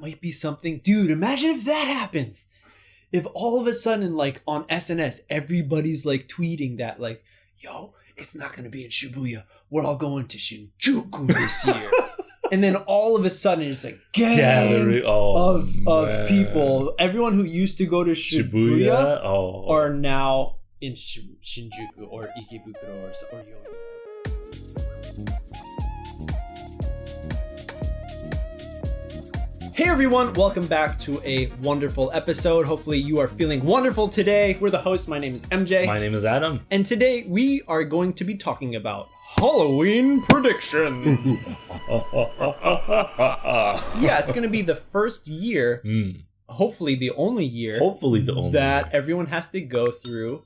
might be something. Dude, imagine if that happens. If all of a sudden, like, on SNS, everybody's, like, tweeting that, like, yo, it's not going to be in Shibuya. We're all going to Shinjuku this year. And then all of a sudden, it's like gang of people. Everyone who used to go to Shibuya are now in Shinjuku or Ikebukuro or Yoyo. Hey everyone, welcome back to a wonderful episode. Hopefully you are feeling wonderful today. We're the hosts. My name is MJ. My name is Adam. And today we are going to be talking about Halloween predictions. Yeah, it's going to be the first year, hopefully the only year, that everyone has to go through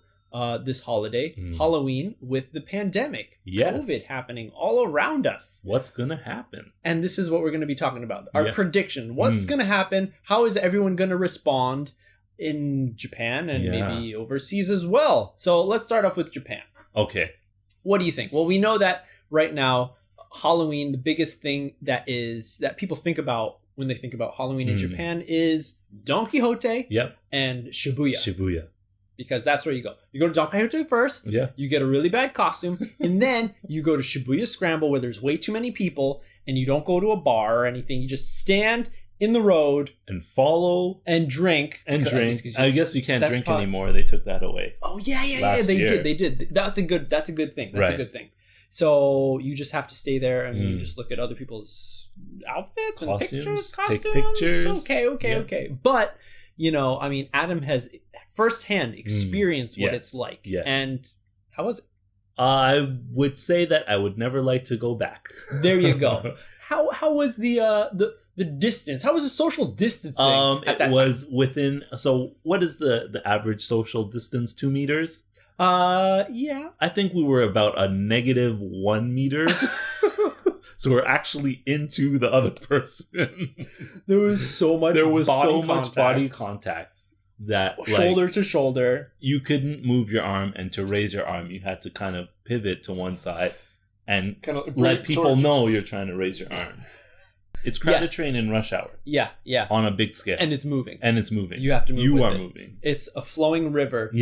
this holiday, Halloween, with the pandemic. Yes. COVID happening all around us. What's going to happen? And this is what we're going to be talking about. Our prediction. What's going to happen? How is everyone going to respond in Japan and maybe overseas as well? So let's start off with Japan. Okay. What do you think? Well, we know that right now, Halloween, the biggest thing that people think about when they think about Halloween in Japan is Don Quixote and Shibuya. Because that's where you go. You go to Don Quixote first. Yeah. You get a really bad costume. And then you go to Shibuya Scramble where there's way too many people. And you don't go to a bar or anything. You just stand in the road. And follow. And drink. I guess you can't drink anymore. They took that away. Oh, yeah. They did. That's a good thing. That's a good thing. So you just have to stay there and you just look at other people's outfits and costumes. Take pictures. Okay. But, you know, I mean, Adam has firsthand experienced what it's like. Yes. And how was it? I would say that I would never like to go back. There you go. How was the distance? How was the social distancing at that time? It was within, so what is the average social distance? 2 meters? Yeah. I think we were about a -1 meter. So we're actually into the other person. There was so much body contact that shoulder to shoulder. You couldn't move your arm, and to raise your arm, you had to kind of pivot to one side and kind of let people know you're trying to raise your arm. It's crowded train in rush hour. Yeah. On a big scale. And it's moving. You have to move. You are moving. It's a flowing river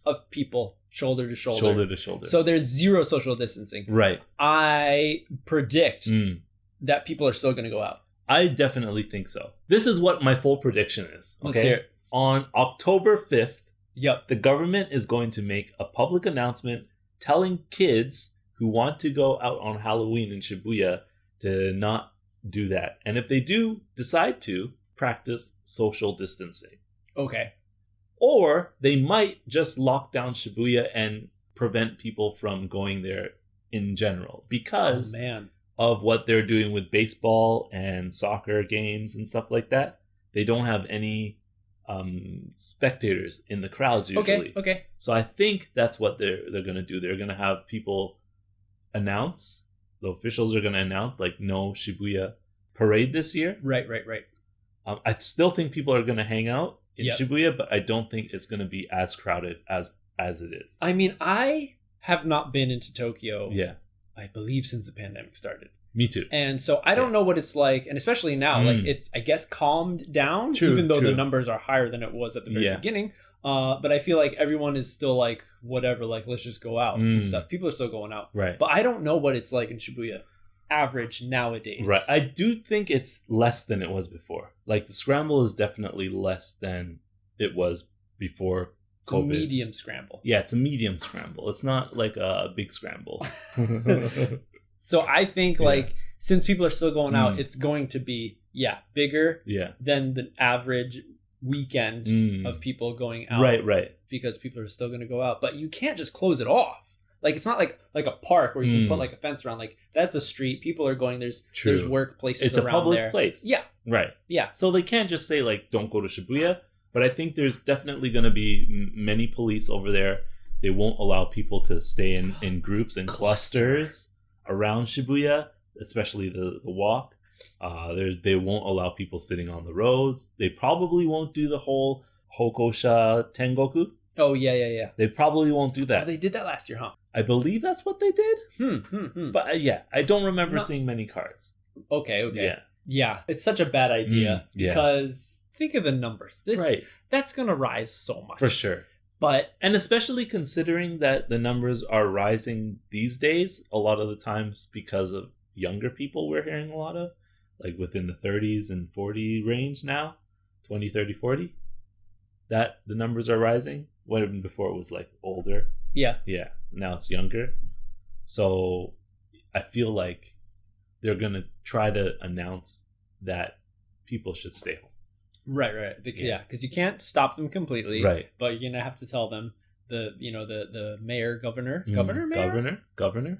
of people. Shoulder to shoulder. So there's zero social distancing. Right. I predict that people are still going to go out. I definitely think so. This is what my full prediction is. Okay? Let's hear it. On October 5th, the government is going to make a public announcement telling kids who want to go out on Halloween in Shibuya to not do that. And if they do decide to, practice social distancing. Okay. Or they might just lock down Shibuya and prevent people from going there in general because of what they're doing with baseball and soccer games and stuff like that. They don't have any spectators in the crowds usually. Okay. So I think that's what they're going to do. They're going to have people announce. The officials are going to announce like no Shibuya parade this year. Right. I still think people are going to hang out in Shibuya, but I don't think it's going to be as crowded as it is. I mean, I have not been into Tokyo, I believe, since the pandemic started. Me too. And so I don't know what it's like, and especially now, like it's, I guess, calmed down, even though the numbers are higher than it was at the very beginning. But I feel like everyone is still like, whatever, like, let's just go out and stuff. People are still going out. Right. But I don't know what it's like in Shibuya average nowadays. Right. I do think it's less than it was before. Like the scramble is definitely less than it was before COVID. It's a medium scramble. Yeah, it's a medium scramble. It's not like a big scramble. So I think like since people are still going out, it's going to be bigger than the average weekend of people going out. Right. Because people are still going to go out. But you can't just close it off. Like, it's not like a park where you can put like a fence around. Like, that's a street. People are going. There's workplaces it's around there. It's a public place. Yeah. Right. Yeah. So they can't just say like, don't go to Shibuya. But I think there's definitely going to be many police over there. They won't allow people to stay in groups and clusters around Shibuya, especially the walk. They won't allow people sitting on the roads. They probably won't do the whole Hokosha Tengoku. Oh, yeah. They probably won't do that. Oh, they did that last year, huh? I believe that's what they did. But I don't remember seeing many cars. Okay. Yeah. Yeah, it's such a bad idea yeah. because think of the numbers. Right. That's going to rise so much. For sure. But And especially considering that the numbers are rising these days, a lot of the times because of younger people we're hearing a lot of, like within the 30s and 40 range now, 20, 30, 40, that the numbers are rising. When before it was like older. yeah, Yeah, now it's younger. So I feel like they're going to try to announce that people should stay home. right. Yeah, because you can't stop them completely. Right. But you're going to have to tell them the mayor, governor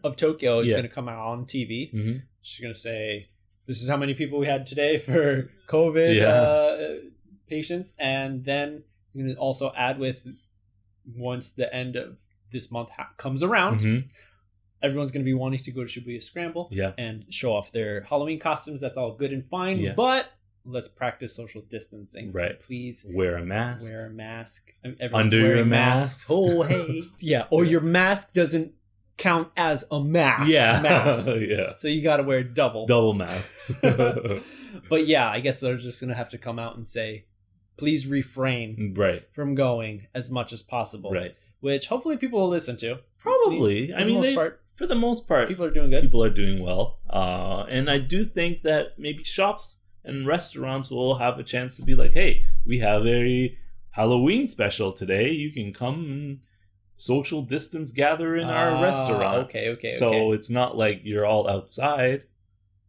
of Tokyo is Yeah. going to come out on TV. Mm-hmm. She's going to say, this is how many people we had today for COVID patients. And then you're going to also add with, once the end of this month comes around, Mm-hmm. everyone's going to be wanting to go to Shibuya Scramble Yeah. and show off their Halloween costumes. That's all good and fine. Yeah. But let's practice social distancing. Right. Please Wear a mask. wear a mask. I mean, everyone's Under your wearing mask. masks. Oh, hey. Yeah. Or your mask doesn't count as a mask. Yeah. Mask. Yeah. So you got to wear double. Double masks. But yeah, I guess they're just going to have to come out and say, please refrain Right. from going as much as possible. Right. Which hopefully people will listen to. Probably. For I the mean, most part, for the most part, people are doing good. people are doing well. And I do think that maybe shops and restaurants will have a chance to be like, hey, we have a Halloween special today. You can come and social distance gather in our restaurant. Okay. So it's not like you're all outside.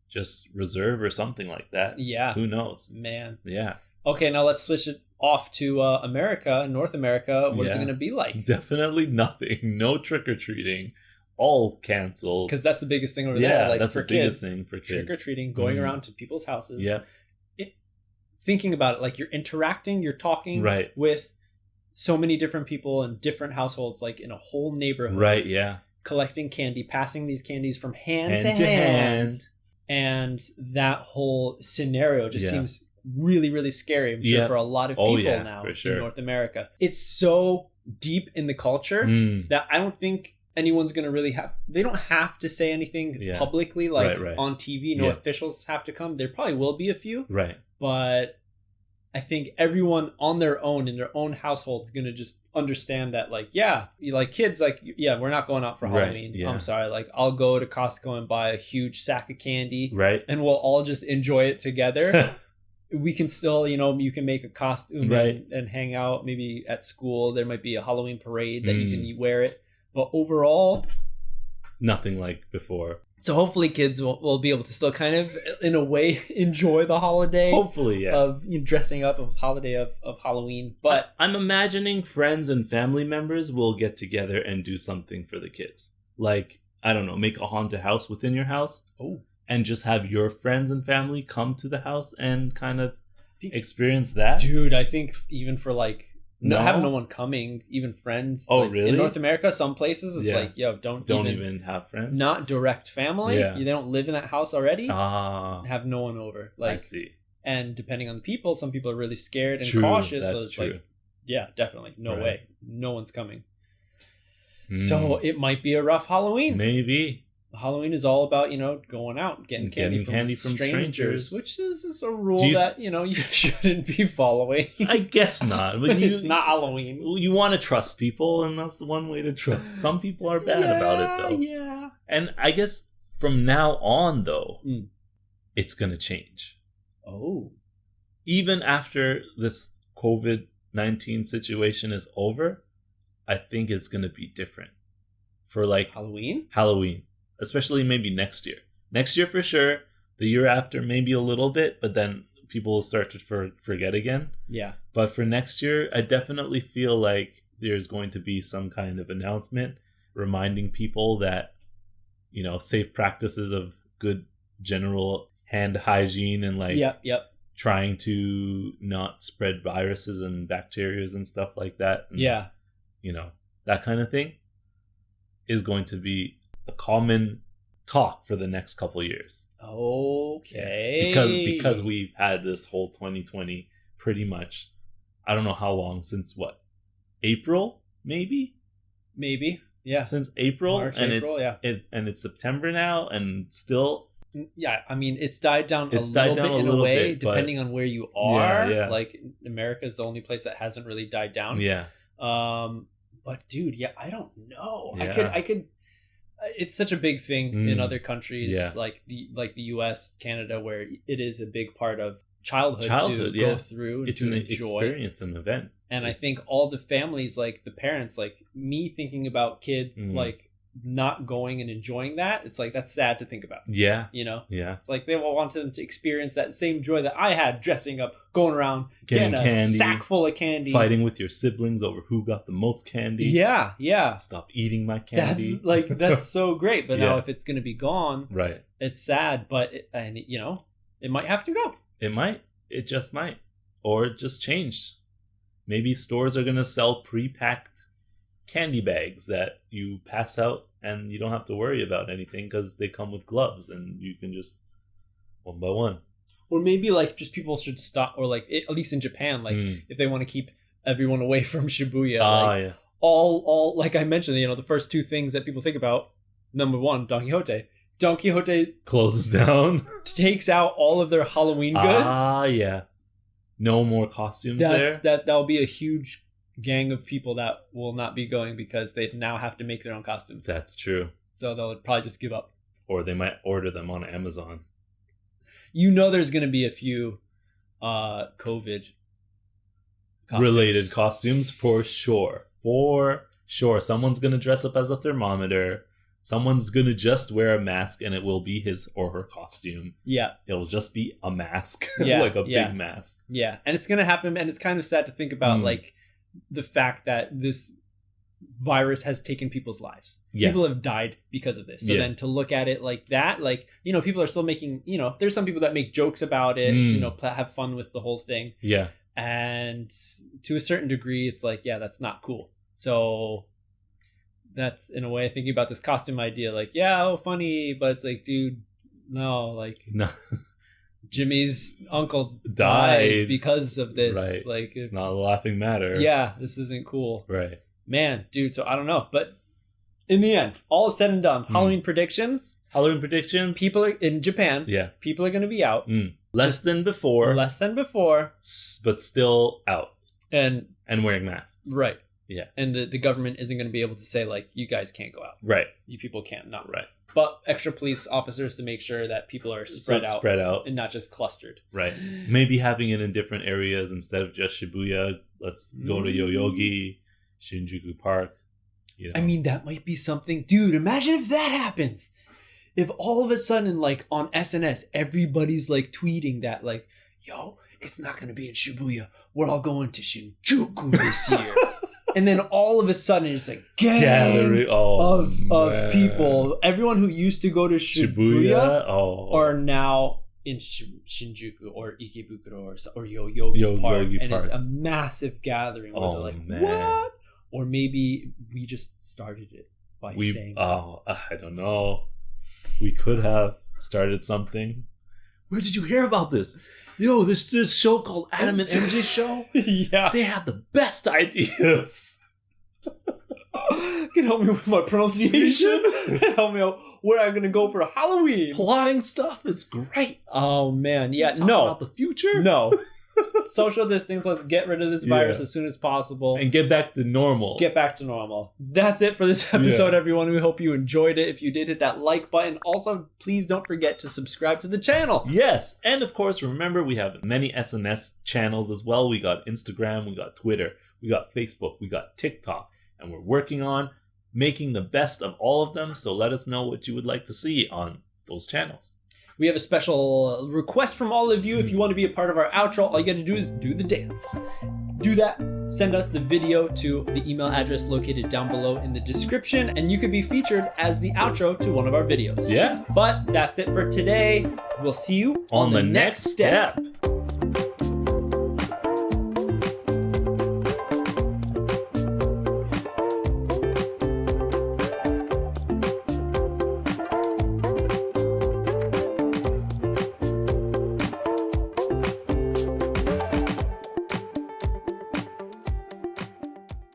Just reserve or something like that. Yeah. Who knows? Man. Yeah. Okay, now let's switch it off to America, North America. What is it Yeah. going to be like? Definitely nothing. No trick-or-treating. All canceled. Because that's the biggest thing over Yeah, there. Like that's for the biggest kids, thing for kids. trick-or-treating, going Mhm. around to people's houses. Yeah. Thinking about it, like you're interacting, you're talking Right. with so many different people in different households, like in a whole neighborhood. Right, yeah. Collecting candy, passing these candies from hand Hand to to hand. hand. And that whole scenario just Yeah. seems really, really scary, I'm sure, Yeah. for a lot of Oh, people yeah, now for sure. in North America. It's so deep in the culture Mm. that I don't think anyone's going to really they don't have to say anything Yeah. publicly, like Right. on TV. No Yeah. officials have to come. There probably will be a few, Right. but I think everyone on their own in their own household is going to just understand that, like, yeah, like kids, like, yeah, we're not going out for Right, Halloween. yeah. I'm sorry. Like, I'll go to Costco and buy a huge sack of candy Right. and we'll all just enjoy it together. We can still, you can make a costume Right. and hang out. Maybe at school, there might be a Halloween parade that you can wear it. But overall, Nothing like before. so hopefully kids will be able to still kind of, in a way, enjoy the holiday Hopefully, yeah. of dressing up, of holiday of Halloween. But I'm imagining friends and family members will get together and do something for the kids. Like, I don't know, make a haunted house within your house. oh, And just have your friends and family come to the house and kind of think- experience that. dude, I think even for like No? have no one coming, even friends. Oh, like, really? In North America, some places it's Yeah. like, yo, don't even have friends. not direct family. Yeah. They don't live in that house already. Ah, Have no one over. I Like, see. and depending on the people, some people are really scared and True, cautious. So that's it's true. like, yeah, definitely, no Right. way, no one's coming. Hmm. So it might be a rough Halloween. Maybe. Halloween is all about, going out, getting candy from strangers, which is a rule Do you- that, you shouldn't be following. I guess not. But It's not Halloween. You want to trust people, and that's the one way to trust. Some people are bad about it, though. Yeah. And I guess from now on, though, Mm. it's going to change. Oh. Even after this COVID-19 situation is over, I think it's going to be different for like Halloween? Halloween, especially maybe next year. Next year for sure. The year after, maybe a little bit, but then people will start to forget again. Yeah. But for next year, I definitely feel like there's going to be some kind of announcement reminding people that, safe practices of good general hand hygiene and like Yep. trying to not spread viruses and bacteria and stuff like that. And, Yeah. that kind of thing is going to be a common talk for the next couple years. Okay. Because we've had this whole 2020 pretty much, I don't know how long, since what? April, maybe? Maybe. Yeah. Since April. March, and April, it's yeah. and it's September now, and still Yeah, I mean, it's died down It's a died little down bit a in a little way, bit, but- depending on where you are. Yeah. Like, America is the only place that hasn't really died down. Yeah. But dude, yeah, I don't know. Yeah. I could. It's such a big thing in other countries, Yeah. like the U.S., Canada, where it is a big part of childhood to yeah. go through. It's to an enjoy. experience, an event. And I think all the families, like the parents, like me thinking about kids, like not going and enjoying that. It's like, that's sad to think about. Yeah. You know? Yeah. It's like they all wanted them to experience that same joy that I had dressing up, going around, Getting getting a candy, sack full of candy. Fighting with your siblings over who got the most candy. Yeah, yeah. Stop eating my candy. That's like, that's so great. But Yeah. now if it's going to be gone, Right. it's sad. But, it might have to go. It might. It just might. Or it just changed. Maybe stores are going to sell pre-packed candy bags that you pass out and you don't have to worry about anything because they come with gloves and you can just one by one. Or maybe like just people should stop, or like at least in Japan, like if they want to keep everyone away from Shibuya, Yeah. all like I mentioned, the first two things that people think about. Number one, Don Quixote. Don Quixote Closes down. takes out all of their Halloween goods. Yeah. No more costumes there. That'll be a huge gang of people that will not be going because they now have to make their own costumes. That's true. So they'll probably just give up. Or they might order them on Amazon. There's going to be a few COVID related costumes for sure. For sure. Someone's going to dress up as a thermometer. Someone's going to just wear a mask and it will be his or her costume. Yeah. It'll just be a mask. Yeah, like a big mask. Yeah. And it's going to happen. And it's kind of sad to think about like the fact that this virus has taken people's lives. Yeah. People have died because of this. So then to look at it like that, like, people are still making, there's some people that make jokes about it, have fun with the whole thing. Yeah. And to a certain degree, it's like, yeah, that's not cool. So that's, in a way, thinking about this costume idea, like, yeah, oh, funny, but it's like, dude, no, like, No. Jimmy's uncle Died. died because of this. Right. Like, It's not a laughing matter. yeah, this isn't cool. Right. Man, dude, so I don't know. But in the end, all is said and done. Halloween predictions. Halloween predictions. People are in Japan. Yeah. People are going to be out. Less than before. Less than before. But still out. And wearing masks. right. Yeah. And the government isn't going to be able to say, like, you guys can't go out. Right. You people can't, not. Right. But extra police officers to make sure that people are spread out and not just clustered. Right. Maybe having it in different areas instead of just Shibuya. Let's go to Yoyogi, Shinjuku Park. I mean, that might be something. Dude, imagine if that happens. If all of a sudden, like, on SNS, everybody's, like, tweeting that, like, yo, it's not going to be in Shibuya. We're all going to Shinjuku this year. And then all of a sudden, it's like gathering of people. Everyone who used to go to Shibuya are now in Shinjuku or Ikebukuro or Yoyogi Park. And it's a massive gathering where they're like, what? Or maybe we just started it by saying I don't know. We could have started something. Where did you hear about this? This show called Adam and MJ's Show? Yeah. They have the best ideas. Can you help me with my pronunciation? Help me out where I'm going to go for Halloween. Plotting stuff is great. Oh, man. Yeah, Talk about the future? No. Social distance. Let's get rid of this virus as soon as possible. And get back to normal. Get back to normal. That's it for this episode, everyone. We hope you enjoyed it. If you did, hit that like button. Also, please don't forget to subscribe to the channel. Yes. And of course, remember, we have many SNS channels as well. We got Instagram, we got Twitter, we got Facebook, we got TikTok. And we're working on making the best of all of them. So let us know what you would like to see on those channels. We have a special request from all of you. If you want to be a part of our outro, all you got to do is do the dance. Do that. Send us the video to the email address located down below in the description, and you could be featured as the outro to one of our videos. Yeah. But that's it for today. We'll see you on the next step.